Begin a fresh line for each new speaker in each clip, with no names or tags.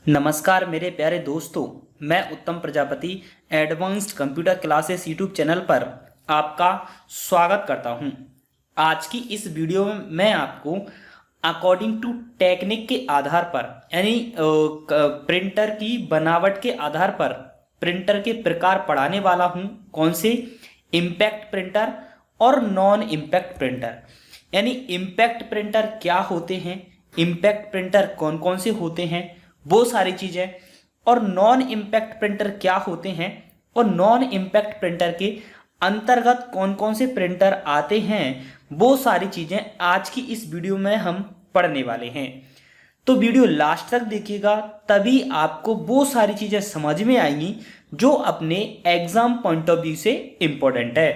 नमस्कार मेरे प्यारे दोस्तों, मैं उत्तम Prajapati advanced computer classes YouTube channel पर आपका स्वागत करता हूं। आज की इस वीडियो में मैं आपको अकॉर्डिंग टू टेक्निक के आधार पर यानी प्रिंटर की बनावट के आधार पर प्रिंटर के प्रकार पढ़ाने वाला हूं। कौन से? इम्पैक्ट प्रिंटर और नॉन इम्पैक्ट प्रिंटर। यानी इम्पैक्ट प्रिंटर क्या होते हैं, इम्पैक्ट प्रिंटर कौन कौन से होते हैं, वो सारी चीजें, और नॉन इम्पैक्ट प्रिंटर क्या होते हैं और नॉन इम्पैक्ट प्रिंटर के अंतर्गत कौन कौन से प्रिंटर आते हैं, वो सारी चीजें आज की इस वीडियो में हम पढ़ने वाले हैं। तो वीडियो लास्ट तक देखिएगा, तभी आपको वो सारी चीजें समझ में आएंगी जो अपने एग्जाम पॉइंट ऑफ व्यू से इंपॉर्टेंट है।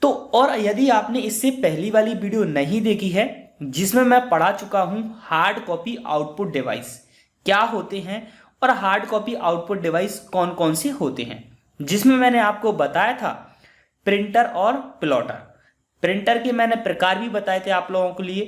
तो और यदि आपने इससे पहली वाली वीडियो नहीं देखी है जिसमें मैं पढ़ा चुका हूं हार्ड कॉपी आउटपुट डिवाइस क्या होते हैं और हार्ड कॉपी आउटपुट डिवाइस कौन कौन से होते हैं, जिसमें मैंने आपको बताया था प्रिंटर और प्लॉटर। प्रिंटर के मैंने प्रकार भी बताए थे आप लोगों के लिए,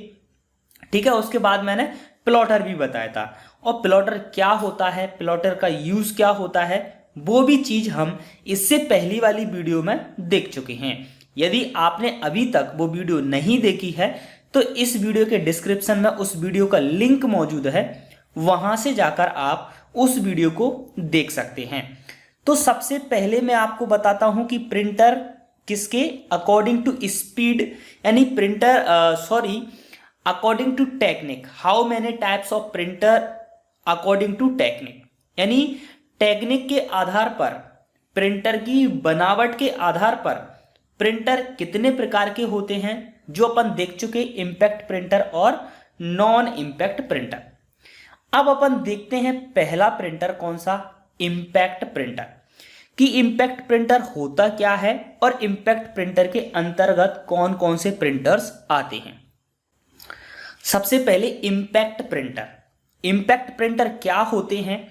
ठीक है। उसके बाद मैंने प्लॉटर भी बताया था, और प्लॉटर क्या होता है, प्लॉटर का यूज क्या होता है, वो भी चीज हम इससे पहली वाली वीडियो में देख चुके हैं। यदि आपने अभी तक वो वीडियो नहीं देखी है तो इस वीडियो के डिस्क्रिप्शन में उस वीडियो का लिंक मौजूद है, वहां से जाकर आप उस वीडियो को देख सकते हैं। तो सबसे पहले मैं आपको बताता हूं कि प्रिंटर किसके अकॉर्डिंग टू स्पीड, यानी printer according to technique, how many types of printer according to technique, यानी टेक्निक के आधार पर, प्रिंटर की बनावट के आधार पर प्रिंटर कितने प्रकार के होते हैं, जो अपन देख चुके इम्पैक्ट प्रिंटर और नॉन इम्पैक्ट प्रिंटर। अब अपन देखते हैं पहला प्रिंटर कौन सा, इम्पैक्ट प्रिंटर, कि इम्पैक्ट प्रिंटर होता क्या है और इम्पैक्ट प्रिंटर के अंतर्गत कौन कौन से प्रिंटर्स आते हैं। सबसे पहले इम्पैक्ट प्रिंटर। इम्पैक्ट प्रिंटर क्या होते हैं?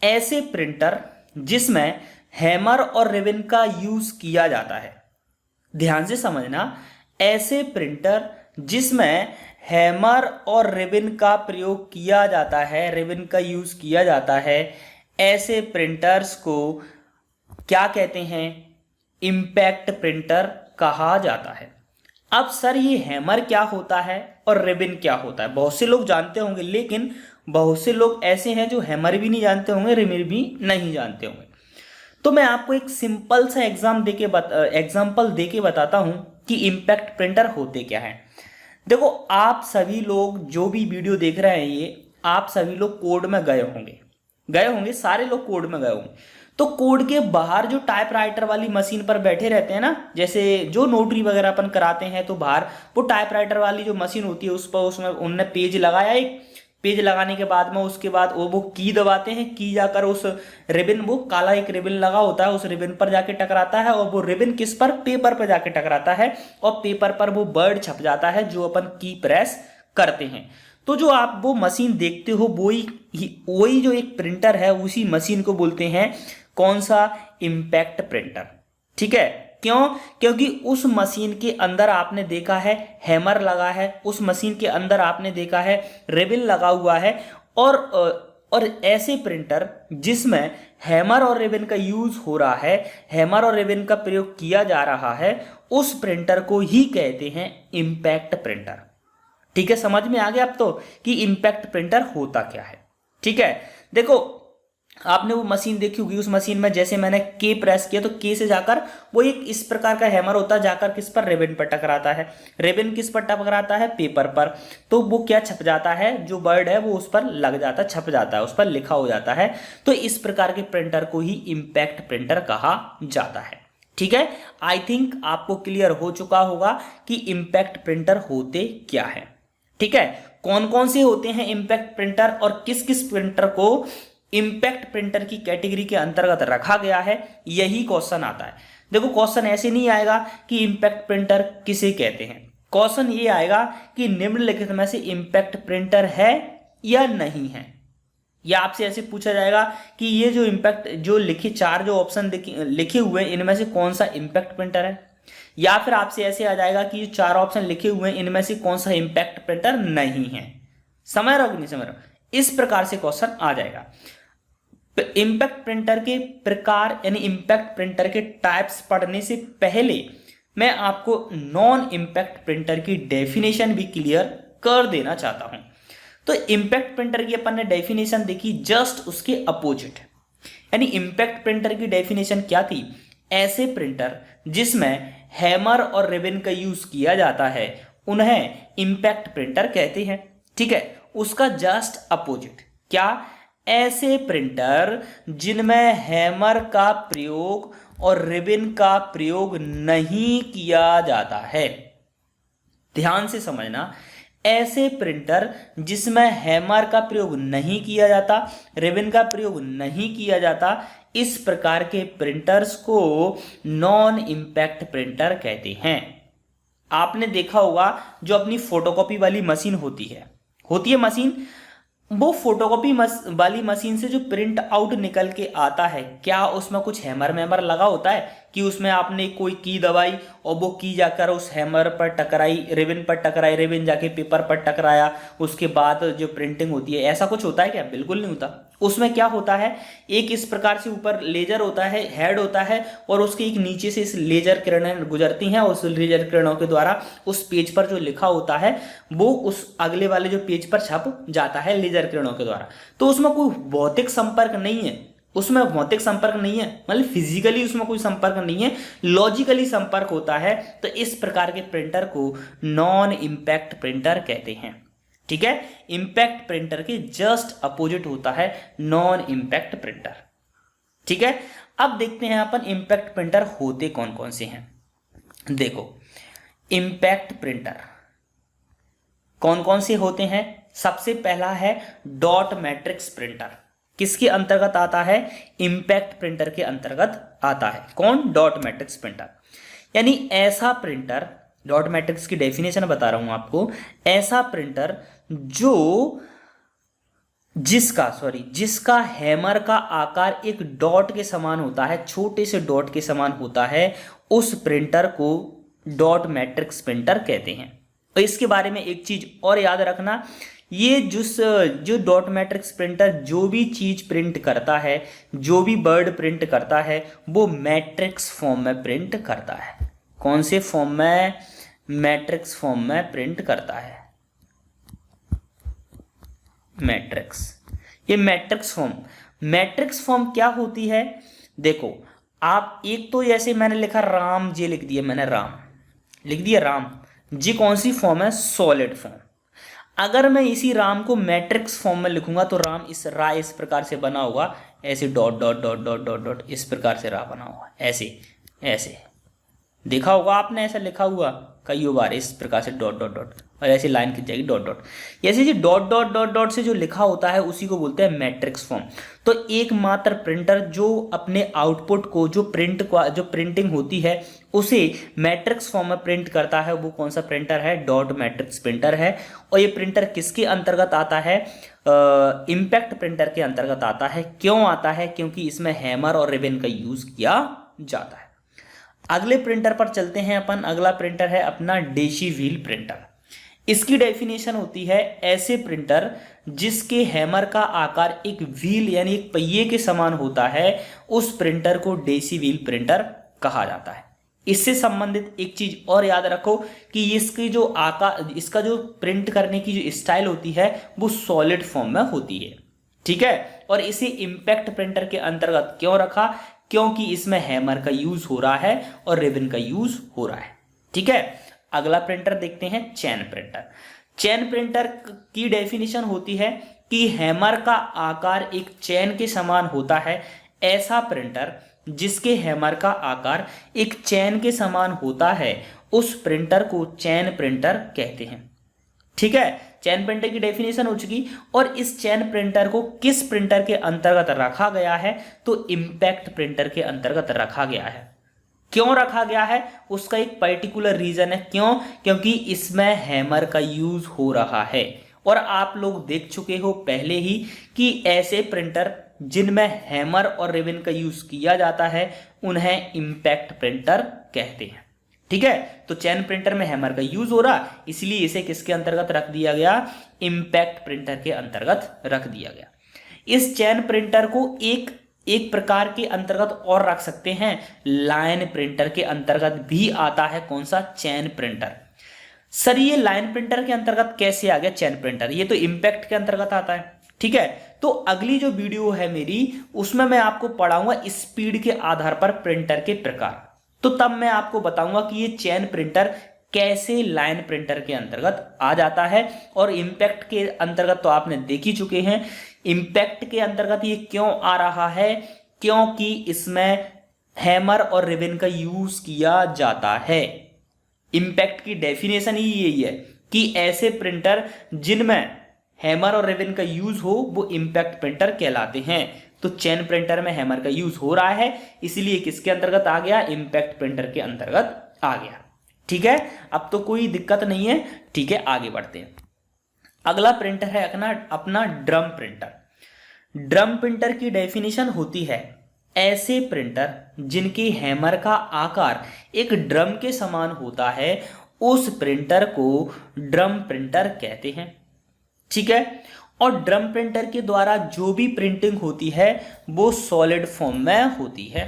ऐसे प्रिंटर जिसमें हैमर और रिबन का यूज किया जाता है। ध्यान से समझना, ऐसे प्रिंटर जिसमें हैमर और रिबन का प्रयोग किया जाता है, रिबन का यूज किया जाता है, ऐसे प्रिंटर्स को क्या कहते हैं? इम्पैक्ट प्रिंटर कहा जाता है। अब सर ये हैमर क्या होता है और रिबन क्या होता है? बहुत से लोग जानते होंगे, लेकिन बहुत से लोग ऐसे हैं जो हैमर भी नहीं जानते होंगे, रिबन भी नहीं जानते होंगे। तो मैं आपको एक सिंपल सा एग्जाम्पल देके बताता हूं कि इम्पैक्ट प्रिंटर होते क्या है। देखो, आप सभी लोग जो भी वीडियो देख रहे हैं, ये आप सभी लोग कोड में गए होंगे, सारे लोग कोड में गए होंगे। तो कोड के बाहर जो टाइपराइटर वाली मशीन पर बैठे रहते हैं ना, जैसे जो नोटरी वगैरह अपन कराते हैं, तो बाहर वो टाइपराइटर वाली जो मशीन होती है उस पर, उसमें उनने पेज लगाया, एक पेज लगाने के बाद में उसके बाद वो की दबाते हैं, की जाकर उस रिबन, वो काला एक रिबन लगा होता है, उस रिबन पर जाके टकराता है, और वो रिबन किस पर? पेपर पर जाके टकराता है, और पेपर पर वो वर्ड छप जाता है जो अपन की प्रेस करते हैं। तो जो आप वो मशीन देखते हो, वही जो एक प्रिंटर है, उसी मशीन को बोलते हैं कौन सा? Impact printer. ठीक है, क्यों? क्योंकि उस मशीन के अंदर आपने देखा है हैमर लगा है, उस मशीन के अंदर आपने देखा है रिबन लगा हुआ है, और ऐसे प्रिंटर जिसमें हैमर और रिबन का यूज हो रहा है, हैमर और रिबन का प्रयोग किया जा रहा है, उस प्रिंटर को ही कहते हैं इम्पैक्ट प्रिंटर। ठीक है, समझ में आ गया अब तो कि इम्पैक्ट प्रिंटर होता क्या है। ठीक है, देखो आपने वो मशीन देखी होगी, उस मशीन में जैसे मैंने के प्रेस किया तो के से जाकर वो एक इस प्रकार का हैमर होता है, जाकर किस पर? रिबन पर टकराता है। रिबन किस पर टकराता है? पेपर पर। तो वो क्या छप जाता है, जो वर्ड है वो उस पर लग जाता है, छप जाता है, उस पर लिखा हो जाता है। तो इस प्रकार के प्रिंटर को ही इम्पैक्ट प्रिंटर कहा जाता है। ठीक है, आई थिंक आपको क्लियर हो चुका होगा कि इम्पैक्ट प्रिंटर होते क्या है। ठीक है, कौन कौन से होते हैं इम्पैक्ट प्रिंटर और किस किस प्रिंटर को इम्पैक्ट प्रिंटर की कैटेगरी के अंतर्गत रखा गया है, यही क्वेश्चन आता है। देखो, क्वेश्चन ऐसे नहीं आएगा कि इम्पैक्ट प्रिंटर किसे कहते हैं, क्वेश्चन ये आएगा कि निम्नलिखित में से इम्पैक्ट प्रिंटर है या नहीं है। या आपसे ऐसे पूछा जाएगा कि ये जो इम्पैक्ट जो लिखे, चार जो ऑप्शन लिखे हुए हैं, इनमें से कौन सा इम्पैक्ट प्रिंटर है। या फिर आपसे ऐसे आ जाएगा कि ये चार ऑप्शन लिखे हुए हैं, इनमें से कौन सा इम्पैक्ट प्रिंटर नहीं है। समझ रहे हो कि नहीं समझ रहे हो? इस प्रकार से क्वेश्चन आ जाएगा। इंपैक्ट प्रिंटर के प्रकार यानी इंपैक्ट प्रिंटर के टाइप्स पढ़ने से पहले मैं आपको नॉन इंपैक्ट प्रिंटर की डेफिनेशन भी क्लियर कर देना चाहता हूं। तो इंपैक्ट प्रिंटर की अपन ने डेफिनेशन देखी, जस्ट उसके अपोजिट, यानी इंपैक्ट प्रिंटर की डेफिनेशन क्या थी? ऐसे प्रिंटर जिसमें हैमर और रिबन का यूज किया जाता है उन्हें इंपैक्ट प्रिंटर कहते हैं। ठीक है, उसका जस्ट अपोजिट क्या? ऐसे प्रिंटर जिनमें हैमर का प्रयोग और रिबन का प्रयोग नहीं किया जाता है। ध्यान से समझना, ऐसे प्रिंटर जिसमें हैमर का प्रयोग नहीं किया जाता, रिबन का प्रयोग नहीं किया जाता, इस प्रकार के प्रिंटर्स को नॉन इंपैक्ट प्रिंटर कहते हैं। आपने देखा होगा जो अपनी फोटोकॉपी वाली मशीन होती है मशीन, वो फोटोकॉपी वाली मशीन से जो प्रिंट आउट निकल के आता है, क्या उसमें कुछ हैमर मैमर लगा होता है कि उसमें आपने कोई की दबाई और वो की जाकर उस हैमर पर टकराई, रिबन पर टकराई, रिबन जाके पेपर पर टकराया, उसके बाद जो प्रिंटिंग होती है, ऐसा कुछ होता है क्या? बिल्कुल नहीं होता। उसमें क्या होता है, एक इस प्रकार से ऊपर लेजर होता है, हेड होता है, और उसके एक नीचे से इस लेजर किरणें गुजरती हैं, उस लेजर किरणों के द्वारा उस पेज पर जो लिखा होता है वो उस अगले वाले जो पेज पर छप जाता है लेजर किरणों के द्वारा। तो उसमें कोई भौतिक संपर्क नहीं है, मतलब फिजिकली उसमें कोई संपर्क नहीं है, लॉजिकली संपर्क होता है। तो इस प्रकार के प्रिंटर को नॉन इंपैक्ट प्रिंटर कहते हैं। ठीक है, इंपैक्ट प्रिंटर के जस्ट अपोजिट होता है नॉन इंपैक्ट प्रिंटर। ठीक है, अब देखते हैं अपन इंपैक्ट प्रिंटर होते कौन कौन से हैं। देखो, इंपैक्ट प्रिंटर कौन कौन से होते हैं? सबसे पहला है डॉट मैट्रिक्स प्रिंटर। किसके अंतर्गत आता है? इंपैक्ट प्रिंटर के अंतर्गत आता है। कौन? Dot matrix printer. यानी ऐसा प्रिंटर, डॉट मैट्रिक्स की डेफिनेशन बता रहा हूं आपको, ऐसा प्रिंटर जिसका हैमर का आकार एक डॉट के समान होता है, छोटे से डॉट के समान होता है, उस printer co dot matrix printer कहते हैं। और इसके बारे में एक चीज और याद रखना, ये जो डॉट मैट्रिक्स प्रिंटर जो भी चीज प्रिंट करता है, जो भी वर्ड प्रिंट करता है, वो मैट्रिक्स फॉर्म में प्रिंट करता है। कौन से फॉर्म में? मैट्रिक्स फॉर्म में प्रिंट करता है। मैट्रिक्स, ये मैट्रिक्स फॉर्म क्या होती है? देखो, आप एक तो जैसे मैंने लिखा राम, जी लिख दिया मैंने, राम लिख दिया, राम जी कौन सी फॉर्म है? Solid form. अगर मैं इसी राम को मैट्रिक्स फॉर्म में लिखूंगा तो राम इस प्रकार से बना होगा, ऐसे dot dot dot dot dot dot, इस प्रकार से रा बना होगा, ऐसे देखा होगा आपने, ऐसा लिखा हुआ कई बार, इस प्रकार से डॉट डॉट डॉट, और ऐसी लाइन खिंच जाएगी डॉट डॉट। ऐसे जो डॉट डॉट डॉट डॉट से जो लिखा होता है उसी को बोलते हैं मैट्रिक्स फॉर्म। तो एकमात्र प्रिंटर जो अपने आउटपुट को, जो प्रिंटिंग होती है उसे मैट्रिक्स फॉर्म में प्रिंट करता है, वो कौन सा प्रिंटर है? डॉट मैट्रिक्स प्रिंटर है। और ये प्रिंटर किसके अंतर्गत आता है? इंपैक्ट प्रिंटर के अंतर्गत आता है। क्यों आता है? क्योंकि इसमें हैमर और रिबन का यूज किया जाता है। अगले प्रिंटर पर चलते हैं अपन। अगला प्रिंटर है अपना डेसी व्हील प्रिंटर। इसकी डेफिनेशन होती है ऐसे प्रिंटर जिसके हैमर का आकार एक व्हील यानी एक पहिए के समान होता है, उस प्रिंटर को डेसी व्हील प्रिंटर कहा जाता है। इससे संबंधित एक चीज और याद रखो कि इसका जो प्रिंट करने की जो स्टाइल होती है वो सॉलिड फॉर्म में होती है। ठीक है, और इसे इंपैक्ट प्रिंटर के अंतर्गत क्यों रखा? क्योंकि इसमें हैमर का यूज हो रहा है और रिबन का यूज हो रहा है। ठीक है, अगला प्रिंटर देखते हैं चैन प्रिंटर। चैन प्रिंटर की डेफिनेशन होती है कि हैमर का आकार एक चैन के समान होता है। ऐसा प्रिंटर जिसके हैमर का आकार एक चैन के समान होता है, उस प्रिंटर को चैन प्रिंटर कहते हैं। ठीक है, चैन प्रिंटर की डेफिनेशन हो चुकी। और इस चैन प्रिंटर को किस प्रिंटर के अंतर्गत रखा गया है? तो इंपैक्ट प्रिंटर के अंतर्गत रखा गया है। क्यों रखा गया है? उसका एक पर्टिकुलर रीजन है। क्यों? क्योंकि इसमें हैमर का यूज हो रहा है। और आप लोग देख चुके हो पहले ही कि ऐसे प्रिंटर जिनमें हैमर और रिबन का यूज किया जाता है उन्हें इंपैक्ट प्रिंटर कहते हैं। ठीक है, तो चैन प्रिंटर में हैमर का यूज हो रहा, इसलिए इसे किसके अंतर्गत रख दिया गया, इंपैक्ट प्रिंटर के अंतर्गत रख दिया गया। इस चैन प्रिंटर को एक प्रकार के अंतर्गत और रख सकते हैं, लाइन प्रिंटर के अंतर्गत भी आता है। कौन सा, चैन प्रिंटर। सर ये लाइन प्रिंटर के अंतर्गत कैसे आ गया चैन प्रिंटर, ये तो इंपैक्ट के अंतर्गत आता है। ठीक है, तो अगली जो वीडियो है मेरी, उसमें मैं आपको पढ़ाऊंगा स्पीड के आधार पर प्रिंटर के प्रकार। तो तब मैं आपको बताऊंगा कि ये चैन प्रिंटर कैसे लाइन प्रिंटर के अंतर्गत आ जाता है, और इंपैक्ट के अंतर्गत तो आपने देख ही चुके हैं। इंपैक्ट के अंतर्गत ये क्यों आ रहा है, क्योंकि इसमें हैमर और रिबन का यूज किया जाता है। इंपैक्ट की डेफिनेशन ही यही है कि ऐसे प्रिंटर जिनमें हैमर और रिबन का यूज हो वो इंपैक्ट प्रिंटर कहलाते हैं। तो चैन प्रिंटर में हैमर का यूज हो रहा है, इसलिए किसके अंतर्गत आ गया, इंपैक्ट प्रिंटर के अंतर्गत आ गया। ठीक है, अब तो कोई दिक्कत नहीं है। ठीक है, आगे बढ़ते हैं। अगला प्रिंटर है अपना ड्रम प्रिंटर। ड्रम प्रिंटर की डेफिनेशन होती है ऐसे प्रिंटर जिनके हैमर का आकार एक ड्रम के समान होता है, उस प्रिंटर को ड्रम प्रिंटर कहते हैं। ठीक है, और ड्रम प्रिंटर के द्वारा जो भी प्रिंटिंग होती है वो सॉलिड फॉर्म में होती है।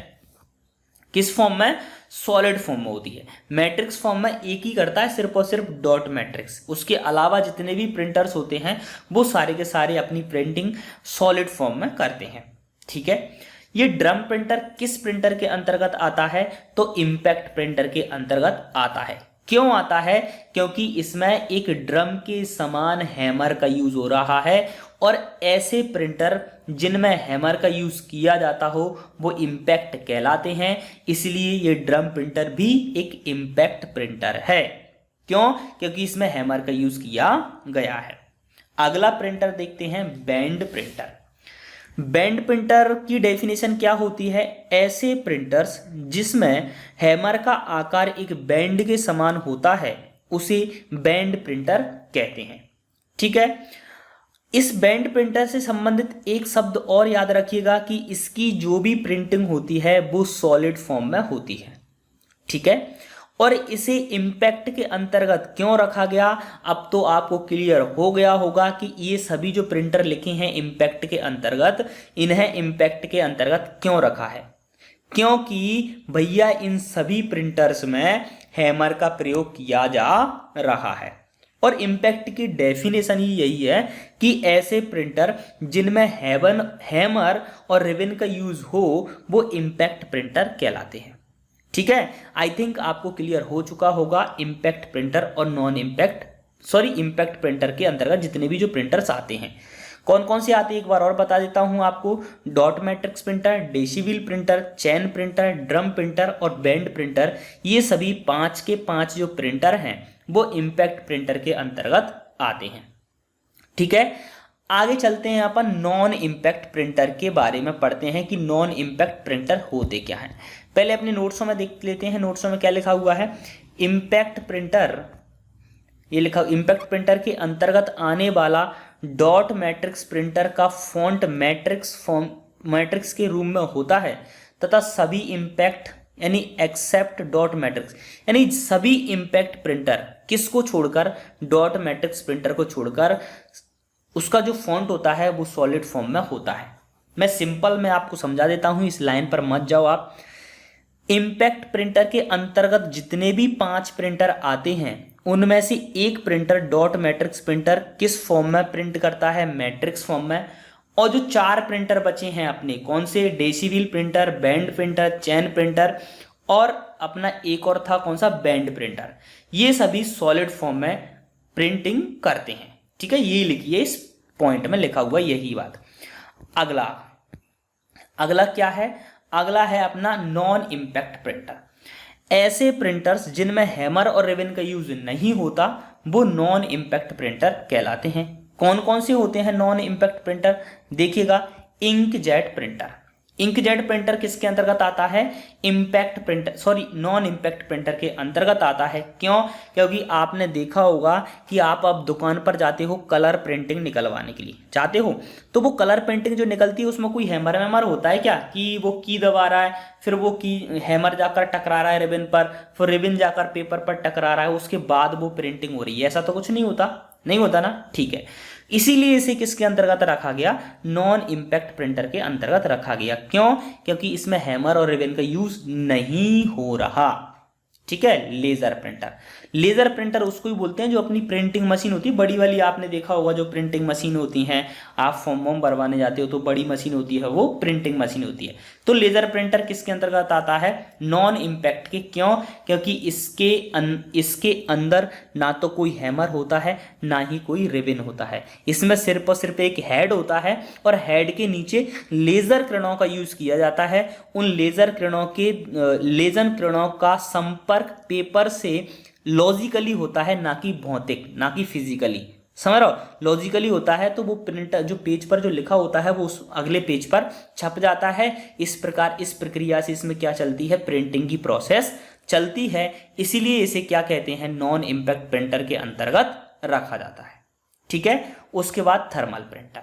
किस फॉर्म में, सॉलिड फॉर्म में होती है। मैट्रिक्स फॉर्म में एक ही करता है, सिर्फ और सिर्फ डॉट मैट्रिक्स। उसके अलावा जितने भी प्रिंटर्स होते हैं वो सारे के सारे अपनी प्रिंटिंग सॉलिड फॉर्म में करते हैं। ठीक है, ये ड्रम प्रिंटर किस प्रिंटर के अंतर्गत आता है, तो इंपैक्ट प्रिंटर के अंतर्गत आता है। क्यों आता है, क्योंकि इसमें एक ड्रम के समान हैमर का यूज हो रहा है, और ऐसे प्रिंटर जिनमें हैमर का यूज किया जाता हो वो इंपैक्ट कहलाते हैं। इसलिए ये ड्रम प्रिंटर भी एक इंपैक्ट प्रिंटर है। क्यों, क्योंकि इसमें हैमर का यूज किया गया है। अगला प्रिंटर देखते हैं, बैंड प्रिंटर। बैंड प्रिंटर की डेफिनेशन क्या होती है, ऐसे प्रिंटर्स जिसमें हैमर का आकार एक बैंड के समान होता है उसे बैंड प्रिंटर कहते हैं। ठीक है, इस बैंड प्रिंटर से संबंधित एक शब्द और याद रखिएगा कि इसकी जो भी प्रिंटिंग होती है वो सॉलिड फॉर्म में होती है। ठीक है, और इसे इंपैक्ट के अंतर्गत क्यों रखा गया, अब तो आपको क्लियर हो गया होगा कि ये सभी जो प्रिंटर लिखे हैं इंपैक्ट के अंतर्गत, इन्हें इंपैक्ट के अंतर्गत क्यों रखा है, क्योंकि भैया इन सभी प्रिंटर्स में हैमर का प्रयोग किया जा रहा है। और इंपैक्ट की डेफिनेशन ही यही है कि ऐसे प्रिंटर जिनमें हैमर और रिबन का यूज हो वो इंपैक्ट प्रिंटर कहलाते हैं। ठीक है, आई थिंक आपको क्लियर हो चुका होगा इंपैक्ट प्रिंटर और इंपैक्ट प्रिंटर के अंतर्गत जितने भी जो प्रिंटर्स आते हैं कौन कौन से आते हैं, एक बार और बता देता हूं आपको। डॉट मैट्रिक्स प्रिंटर, डेसीव्हील प्रिंटर, चैन प्रिंटर, ड्रम प्रिंटर और बैंड प्रिंटर, ये सभी 5 के 5 जो प्रिंटर हैं वो इंपैक्ट प्रिंटर के अंतर्गत आते हैं। ठीक है, आगे चलते हैं अपन नॉन इंपैक्ट प्रिंटर के बारे में पढ़ते हैं कि नॉन इंपैक्ट प्रिंटर होते क्या हैं। पहले अपने नोट्सों में देख लेते हैं, नोट्सों में क्या लिखा हुआ है। इंपैक्ट प्रिंटर, ये लिखा इंपैक्ट प्रिंटर के अंतर्गत आने वाला डॉट मैट्रिक्स प्रिंटर का फॉन्ट मैट्रिक्स के रूप में होता है तथा सभी इंपैक्ट यानी एक्सेप्ट डॉट मैट्रिक्स, यानी सभी इंपैक्ट प्रिंटर किसको छोड़कर, डॉट मैट्रिक्स प्रिंटर को छोड़कर, उसका जो फॉन्ट होता है वो सॉलिड फॉर्म में होता है। मैं सिंपल में आपको समझा देता हूं, इस लाइन पर मत जाओ आप। इंपैक्ट प्रिंटर के अंतर्गत जितने भी 5 प्रिंटर आते हैं उनमें से एक प्रिंटर डॉट मैट्रिक्स प्रिंटर किस फॉर्म में प्रिंट करता है, मैट्रिक्स फॉर्म में। और जो 4 प्रिंटर बचे हैं अपने, कौन से, डेसीव्हील प्रिंटर, बैंड प्रिंटर, चैन प्रिंटर और अपना एक और था कौन सा, बैंड प्रिंटर, ये सभी सॉलिड फॉर्म में प्रिंटिंग करते हैं। ठीक है, ये लिखिए, इस पॉइंट में लिखा हुआ यही बात। अगला क्या है, अगला है अपना नॉन इंपैक्ट प्रिंटर। ऐसे प्रिंटर्स जिनमें हैमर और रिबन का यूज नहीं होता वो नॉन इंपैक्ट प्रिंटर कहलाते हैं। कौन कौन से होते हैं नॉन इंपैक्ट प्रिंटर, देखिएगा। इंकजेट प्रिंटर, इंकजेट प्रिंटर किसके अंतर्गत आता है? Impact printer, sorry non impact printer के अंतर्गत आता है। क्यों? क्योंकि आपने देखा होगा कि आप अब दुकान पर जाते हो कलर प्रिंटिंग निकलवाने के लिए जाते हो, तो वो कलर प्रिंटिंग जो निकलती है उसमें कोई हैमर वैमर होता है क्या कि वो की दबा रहा है, फिर वो की हैमर जाकर टकरा रहा है रिबन पर, फिर रिबन जाकर पेपर पर टकरा रहा है, उसके बाद वो प्रिंटिंग हो रही है? ऐसा तो कुछ नहीं होता, नहीं होता ना। ठीक है, इसीलिए इसे किसके अंतर्गत रखा गया? नॉन इम्पैक्ट प्रिंटर के अंतर्गत रखा गया। क्यों? क्योंकि इसमें हैमर और रिबन का यूज नहीं हो रहा। ठीक है, लेजर प्रिंटर, लेजर प्रिंटर उसको ही बोलते हैं जो अपनी प्रिंटिंग मशीन होती है बड़ी वाली, आपने देखा होगा जो प्रिंटिंग मशीन होती हैं, आप फॉर्म वॉर्म भरवाने जाते हो तो बड़ी मशीन होती है, वो प्रिंटिंग मशीन होती है। तो लेजर प्रिंटर किसके अंतर्गत आता है? नॉन इम्पैक्ट के। क्यों? क्योंकि इसके अंदर ना तो कोई हैमर होता है ना ही कोई रिबन होता है, इसमें सिर्फ और सिर्फ एक हेड होता है और हेड के नीचे लेजर किरणों का यूज किया जाता है। उन लेजर किरणों का संपर्क पेपर से लॉजिकली होता है, ना कि भौतिक, ना कि फिजिकली। समझ रहे हो? लॉजिकली होता है तो वो प्रिंटर जो पेज पर जो लिखा होता है वो उस अगले पेज पर छप जाता है। इस प्रकार इस प्रक्रिया से इसमें क्या चलती है? प्रिंटिंग की प्रोसेस चलती है। इसीलिए इसे क्या कहते हैं? नॉन इम्पैक्ट प्रिंटर के अंतर्गत रखा जाता है। ठीक है, उसके बाद थर्मल प्रिंटर।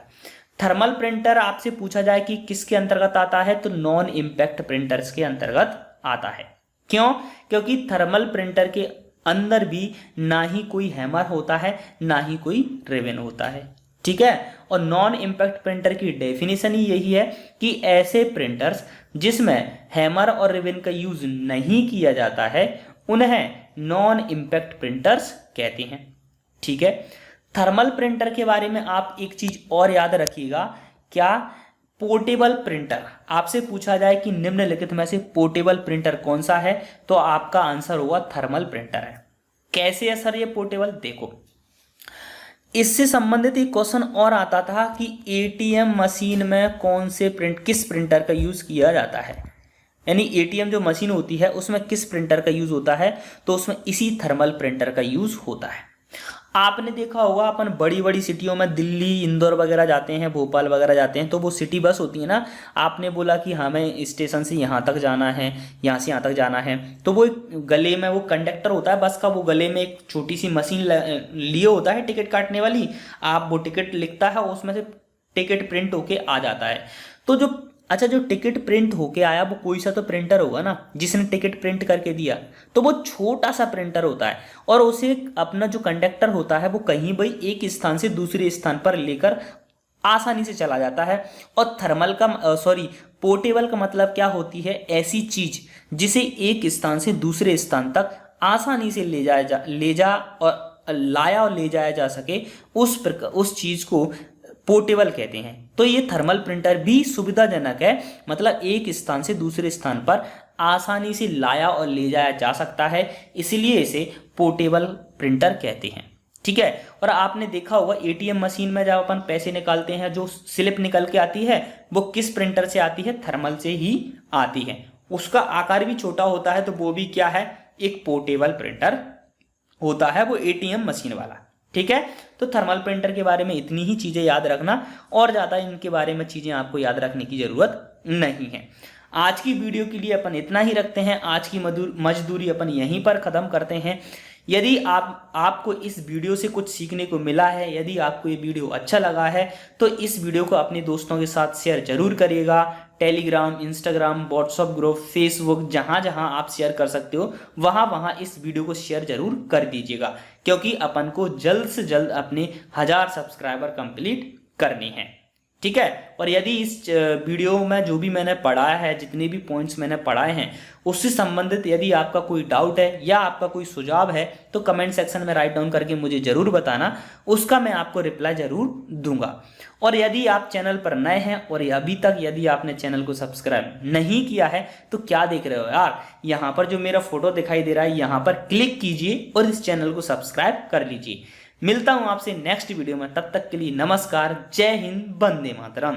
थर्मल प्रिंटर आपसे पूछा जाए कि किसके अंतर्गत आता है, तो नॉन इम्पैक्ट प्रिंटर्स के अंतर्गत आता है। क्यों? क्योंकि थर्मल प्रिंटर के अंदर भी ना ही कोई हैमर होता है ना ही कोई रिबन होता है। ठीक है, और नॉन इम्पैक्ट प्रिंटर की डेफिनेशन ही यही है कि ऐसे प्रिंटर्स जिसमें हैमर और रिबन का यूज नहीं किया जाता है उन्हें नॉन इम्पैक्ट प्रिंटर्स कहते हैं। ठीक है, थर्मल प्रिंटर के बारे में आप एक चीज और याद रखिएगा, क्या? Portable printer. आपसे पूछा जाए कि निम्नलिखित में से पोर्टेबल प्रिंटर कौन सा है, तो आपका आंसर होगा थर्मल प्रिंटर है। कैसे है सर ये पोर्टेबल? देखो, इससे संबंधित एक क्वेश्चन और आता था कि एटीएम मशीन में किस प्रिंटर का यूज किया जाता है, यानी एटीएम जो मशीन होती है उसमें किस प्रिंटर का यूज होता है, तो उसमें इसी थर्मल प्रिंटर का यूज होता है। आपने देखा होगा अपन बड़ी बड़ी सिटियों में दिल्ली इंदौर वगैरह जाते हैं, भोपाल वगैरह जाते हैं, तो वो सिटी बस होती है ना, आपने बोला कि हमें स्टेशन से यहाँ तक जाना है, यहाँ से यहाँ तक जाना है, तो वो गले में वो कंडक्टर होता है बस का, वो गले में एक छोटी सी मशीन लिए होता है टिकट काटने वाली, आप वो टिकट लिखता है उसमें से टिकट प्रिंट होके आ जाता है। तो जो टिकट प्रिंट होके आया वो कोई सा तो प्रिंटर होगा ना जिसने टिकट प्रिंट करके दिया, तो वो छोटा सा प्रिंटर होता है और उसे अपना जो कंडक्टर होता है वो कहीं भी एक स्थान से दूसरे स्थान पर लेकर आसानी से चला जाता है। और पोर्टेबल का मतलब क्या होती है? ऐसी चीज जिसे एक स्थान से दूसरे स्थान तक आसानी से लाया और ले जाया जा सके, उस चीज को पोर्टेबल कहते हैं। तो ये थर्मल प्रिंटर भी सुविधाजनक है, मतलब एक स्थान से दूसरे स्थान पर आसानी से लाया और ले जाया जा सकता है, इसलिए इसे पोर्टेबल प्रिंटर कहते हैं। ठीक है, और आपने देखा होगा एटीएम मशीन में जब अपन पैसे निकालते हैं जो स्लिप निकल के आती है वो किस प्रिंटर से आती है? थर्मल से ही आती है। उसका आकार भी छोटा होता है, तो वो भी क्या है? एक पोर्टेबल प्रिंटर होता है, वो एटीएम मशीन वाला। ठीक है, तो थर्मल प्रिंटर के बारे में इतनी ही चीजें याद रखना, और ज्यादा इनके बारे में चीजें आपको याद रखने की जरूरत नहीं है। आज की वीडियो के लिए अपन इतना ही रखते हैं, आज की मजदूरी अपन यहीं पर खत्म करते हैं। यदि आपको इस वीडियो से कुछ सीखने को मिला है, यदि आपको ये वीडियो अच्छा लगा है, तो इस वीडियो को अपने दोस्तों के साथ शेयर जरूर करिएगा। Telegram, Instagram, WhatsApp group, Facebook, जहां जहां आप शेयर कर सकते हो वहां वहां इस वीडियो को शेयर जरूर कर दीजिएगा, क्योंकि अपन को जल्द से जल्द अपने 1000 सब्सक्राइबर कंप्लीट करने हैं। ठीक है, और यदि इस वीडियो में जो भी मैंने पढ़ाया है, जितने भी पॉइंट्स मैंने पढ़ाए हैं, उससे संबंधित यदि आपका कोई डाउट है या आपका कोई सुझाव है तो कमेंट सेक्शन में राइट डाउन करके मुझे जरूर बताना, उसका मैं आपको रिप्लाई जरूर दूंगा। और यदि आप चैनल पर नए हैं और अभी तक यदि आपने चैनल को सब्सक्राइब नहीं किया है तो क्या देख रहे हो यार, यहाँ पर जो मेरा फोटो दिखाई दे रहा है यहाँ पर क्लिक कीजिए और इस चैनल को सब्सक्राइब कर लीजिए। मिलता हूं आपसे नेक्स्ट वीडियो में, तब तक के लिए नमस्कार, जय हिंद, वंदे मातरम।